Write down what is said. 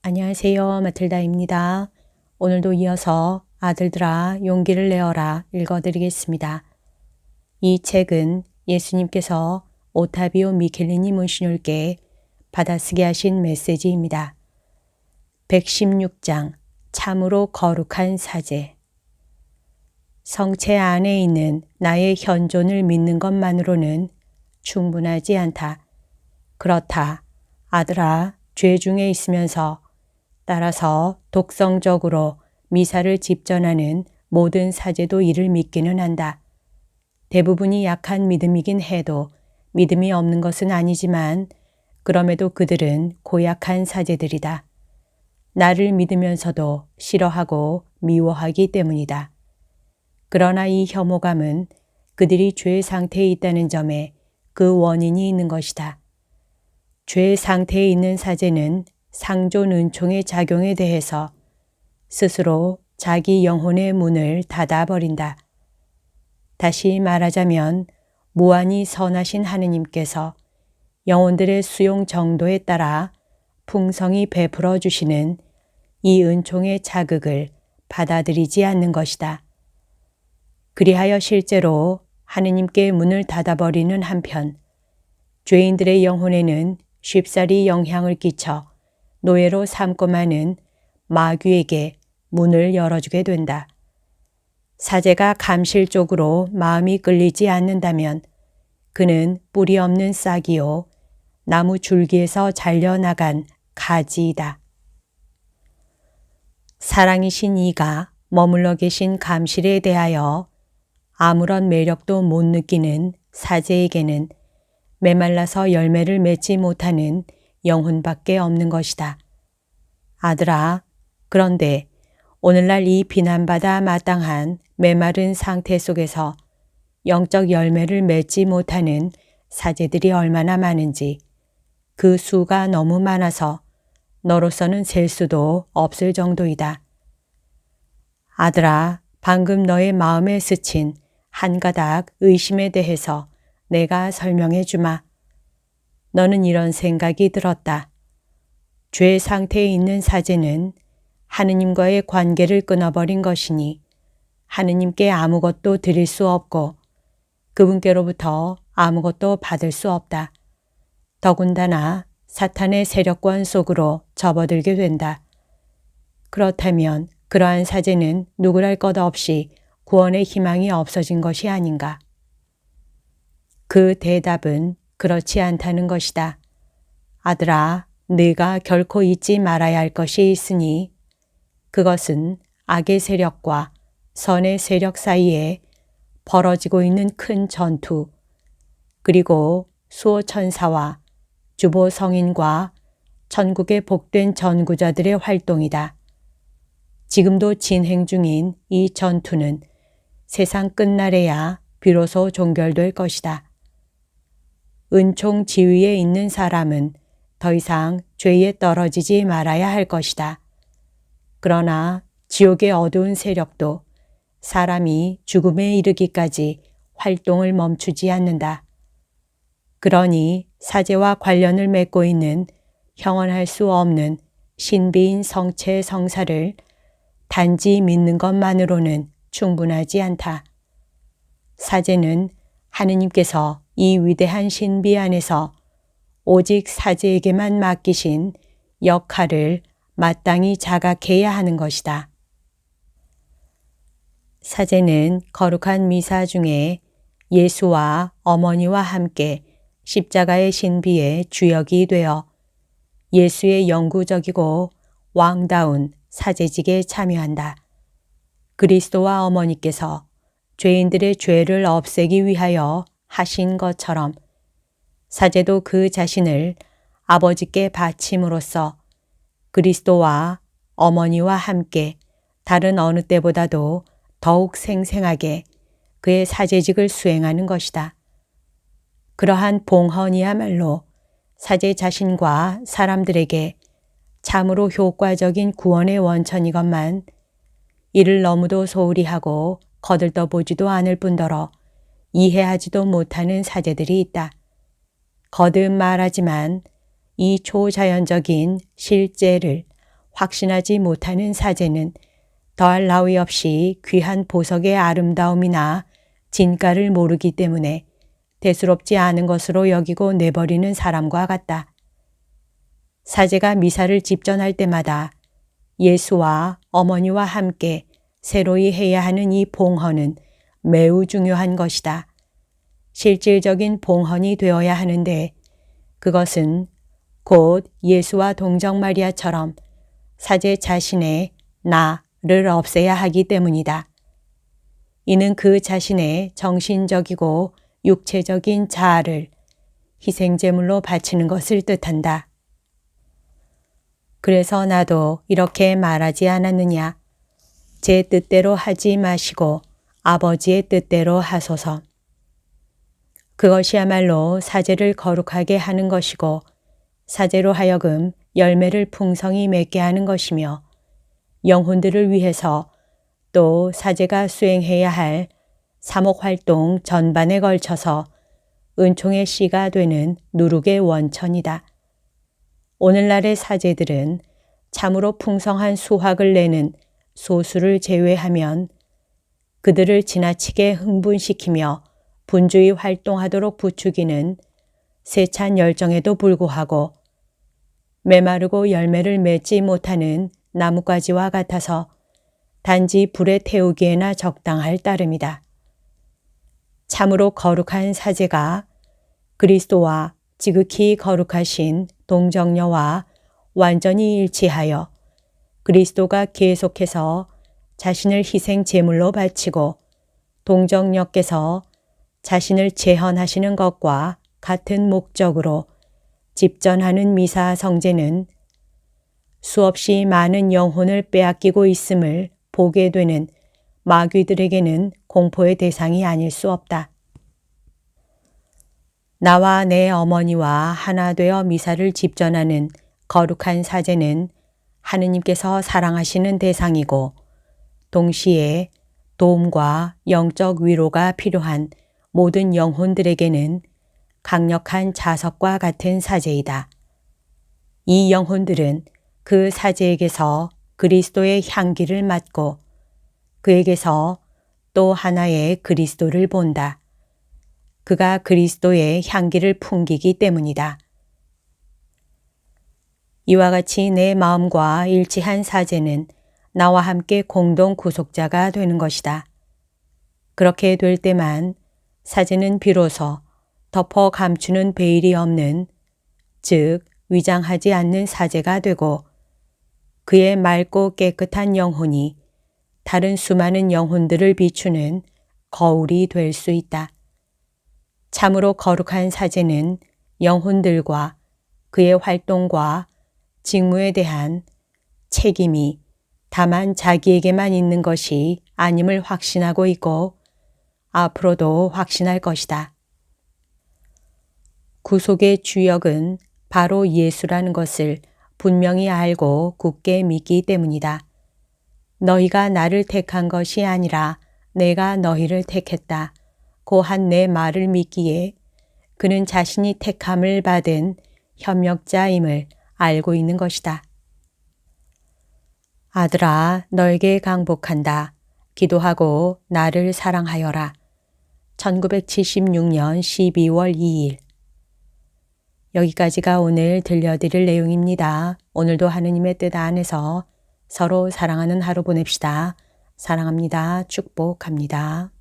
안녕하세요. 마틀다입니다. 오늘도 이어서 아들들아 용기를 내어라 읽어드리겠습니다. 이 책은 예수님께서 오타비오 미켈리니 문신율께 받아쓰게 하신 메시지입니다. 116장 참으로 거룩한 사제. 성체 안에 있는 나의 현존을 믿는 것만으로는 충분하지 않다. 그렇다. 아들아, 죄 중에 있으면서 따라서 독성적으로 미사를 집전하는 모든 사제도 이를 믿기는 한다. 대부분이 약한 믿음이긴 해도 믿음이 없는 것은 아니지만 그럼에도 그들은 고약한 사제들이다. 나를 믿으면서도 싫어하고 미워하기 때문이다. 그러나 이 혐오감은 그들이 죄 상태에 있다는 점에 그 원인이 있는 것이다. 죄 상태에 있는 사제는 상존 은총의 작용에 대해서 스스로 자기 영혼의 문을 닫아버린다. 다시 말하자면 무한히 선하신 하느님께서 영혼들의 수용 정도에 따라 풍성히 베풀어 주시는 이 은총의 자극을 받아들이지 않는 것이다. 그리하여 실제로 하느님께 문을 닫아버리는 한편 죄인들의 영혼에는 쉽사리 영향을 끼쳐 노예로 삼고 마는 마귀에게 문을 열어주게 된다. 사제가 감실적으로 마음이 끌리지 않는다면 그는 뿌리 없는 싹이요 나무 줄기에서 잘려나간 가지이다. 사랑이신 이가 머물러 계신 감실에 대하여 아무런 매력도 못 느끼는 사제에게는 메말라서 열매를 맺지 못하는 영혼밖에 없는 것이다. 아들아, 그런데 오늘날 이 비난받아 마땅한 메마른 상태 속에서 영적 열매를 맺지 못하는 사제들이 얼마나 많은지 그 수가 너무 많아서 너로서는 셀 수도 없을 정도이다. 아들아, 방금 너의 마음에 스친 한 가닥 의심에 대해서 내가 설명해 주마. 너는 이런 생각이 들었다. 죄 상태에 있는 사제는 하느님과의 관계를 끊어버린 것이니 하느님께 아무것도 드릴 수 없고 그분께로부터 아무것도 받을 수 없다. 더군다나 사탄의 세력권 속으로 접어들게 된다. 그렇다면 그러한 사제는 누구랄 것 없이 구원의 희망이 없어진 것이 아닌가. 그 대답은 그렇지 않다는 것이다. 아들아, 네가 결코 잊지 말아야 할 것이 있으니 그것은 악의 세력과 선의 세력 사이에 벌어지고 있는 큰 전투, 그리고 수호천사와 주보 성인과 천국의 복된 전구자들의 활동이다. 지금도 진행 중인 이 전투는 세상 끝날에야 비로소 종결될 것이다. 은총 지위에 있는 사람은 더 이상 죄에 떨어지지 말아야 할 것이다. 그러나 지옥의 어두운 세력도 사람이 죽음에 이르기까지 활동을 멈추지 않는다. 그러니 사제와 관련을 맺고 있는 형언할 수 없는 신비인 성체 성사를 단지 믿는 것만으로는 충분하지 않다. 사제는 하느님께서 이 위대한 신비 안에서 오직 사제에게만 맡기신 역할을 마땅히 자각해야 하는 것이다. 사제는 거룩한 미사 중에 예수와 어머니와 함께 십자가의 신비의 주역이 되어 예수의 영구적이고 왕다운 사제직에 참여한다. 그리스도와 어머니께서 죄인들의 죄를 없애기 위하여 하신 것처럼 사제도 그 자신을 아버지께 바침으로써 그리스도와 어머니와 함께 다른 어느 때보다도 더욱 생생하게 그의 사제직을 수행하는 것이다. 그러한 봉헌이야말로 사제 자신과 사람들에게 참으로 효과적인 구원의 원천이건만 이를 너무도 소홀히 하고 거들떠보지도 않을 뿐더러 이해하지도 못하는 사제들이 있다. 거듭 말하지만 이 초자연적인 실제를 확신하지 못하는 사제는 더할 나위 없이 귀한 보석의 아름다움이나 진가를 모르기 때문에 대수롭지 않은 것으로 여기고 내버리는 사람과 같다. 사제가 미사를 집전할 때마다 예수와 어머니와 함께 새로이 해야 하는 이 봉헌은 매우 중요한 것이다. 실질적인 봉헌이 되어야 하는데 그것은 곧 예수와 동정 마리아처럼 사제 자신의 나를 없애야 하기 때문이다. 이는 그 자신의 정신적이고 육체적인 자아를 희생제물로 바치는 것을 뜻한다. 그래서 나도 이렇게 말하지 않았느냐. 제 뜻대로 하지 마시고 아버지의 뜻대로 하소서. 그것이야말로 사제를 거룩하게 하는 것이고 사제로 하여금 열매를 풍성히 맺게 하는 것이며 영혼들을 위해서 또 사제가 수행해야 할 사목활동 전반에 걸쳐서 은총의 씨가 되는 누룩의 원천이다. 오늘날의 사제들은 참으로 풍성한 수확을 내는 소수를 제외하면 그들을 지나치게 흥분시키며 분주히 활동하도록 부추기는 세찬 열정에도 불구하고 메마르고 열매를 맺지 못하는 나뭇가지와 같아서 단지 불에 태우기에나 적당할 따름이다. 참으로 거룩한 사제가 그리스도와 지극히 거룩하신 동정녀와 완전히 일치하여 그리스도가 계속해서 자신을 희생 제물로 바치고 동정녀께서 자신을 재헌하시는 것과 같은 목적으로 집전하는 미사 성제는 수없이 많은 영혼을 빼앗기고 있음을 보게 되는 마귀들에게는 공포의 대상이 아닐 수 없다. 나와 내 어머니와 하나 되어 미사를 집전하는 거룩한 사제는 하느님께서 사랑하시는 대상이고 동시에 도움과 영적 위로가 필요한 모든 영혼들에게는 강력한 자석과 같은 사제이다. 이 영혼들은 그 사제에게서 그리스도의 향기를 맡고 그에게서 또 하나의 그리스도를 본다. 그가 그리스도의 향기를 풍기기 때문이다. 이와 같이 내 마음과 일치한 사제는 나와 함께 공동 구속자가 되는 것이다. 그렇게 될 때만 사제는 비로소 덮어 감추는 베일이 없는, 즉 위장하지 않는 사제가 되고 그의 맑고 깨끗한 영혼이 다른 수많은 영혼들을 비추는 거울이 될 수 있다. 참으로 거룩한 사제는 영혼들과 그의 활동과 직무에 대한 책임이 다만 자기에게만 있는 것이 아님을 확신하고 있고 앞으로도 확신할 것이다. 구속의 주역은 바로 예수라는 것을 분명히 알고 굳게 믿기 때문이다. 너희가 나를 택한 것이 아니라 내가 너희를 택했다. 고한 내 말을 믿기에 그는 자신이 택함을 받은 협력자임을 알고 있는 것이다. 아들아, 너에게 강복한다. 기도하고 나를 사랑하여라. 1976년 12월 2일. 여기까지가 오늘 들려드릴 내용입니다. 오늘도 하느님의 뜻 안에서 서로 사랑하는 하루 보냅시다. 사랑합니다. 축복합니다.